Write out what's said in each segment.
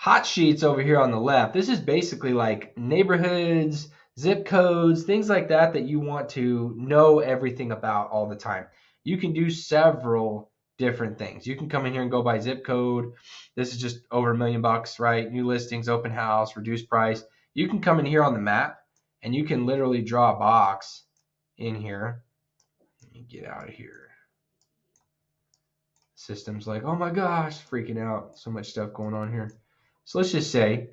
Hot sheets over here on the left, this is basically like neighborhoods, zip codes, things like that that you want to know everything about all the time. You can do several different things. You can come in here and go by zip code. This is just over $1 million, right? New listings, open house, reduced price. You can come in here on the map and you can literally draw a box in here. Let me get out of here. System's like, oh my gosh, freaking out. So much stuff going on here. So let's just say, I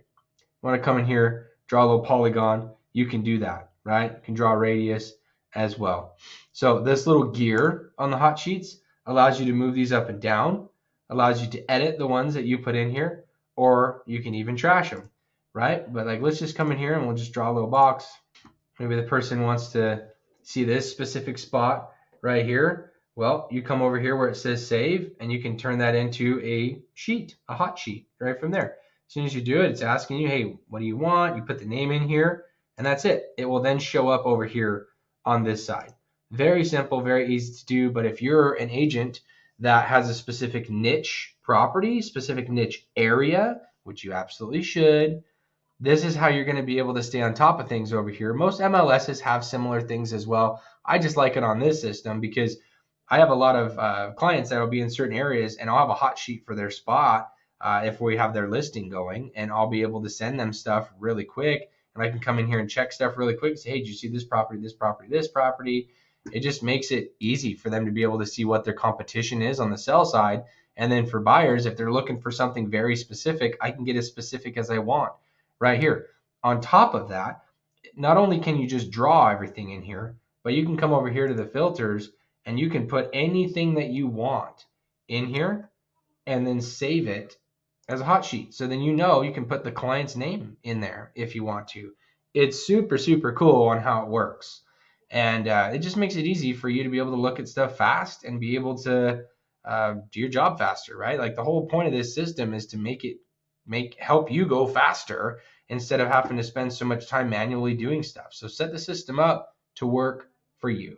want to come in here, draw a little polygon. You can do that, right? You can draw a radius as well. So this little gear on the hot sheets allows you to move these up and down, allows you to edit the ones that you put in here, or you can even trash them, right? But like, let's just come in here and we'll just draw a little box. Maybe the person wants to see this specific spot right here. Well, you come over here where it says save, and you can turn that into a sheet, a hot sheet, right from there. As soon as you do it, it's asking you, hey, what do you want? You put the name in here, and that's it. It will then show up over here on this side. Very simple, very easy to do, but if you're an agent that has a specific niche property, specific niche area, which you absolutely should, this is how you're going to be able to stay on top of things over here. Most MLSs have similar things as well. I just like it on this system because I have a lot of clients that will be in certain areas, and I'll have a hot sheet for their spot if we have their listing going, and I'll be able to send them stuff really quick, and I can come in here and check stuff really quick. Say, hey, did you see this property, this property, this property? It just makes it easy for them to be able to see what their competition is on the sell side. And then for buyers, if they're looking for something very specific, I can get as specific as I want right here. On top of that, not only can you just draw everything in here, but you can come over here to the filters and you can put anything that you want in here and then save it as a hot sheet. So then you know you can put the client's name in there if you want to. It's super, super cool on how it works. And it just makes it easy for you to be able to look at stuff fast and be able to do your job faster, right? Like the whole point of this system is to help you go faster instead of having to spend so much time manually doing stuff. So set the system up to work for you.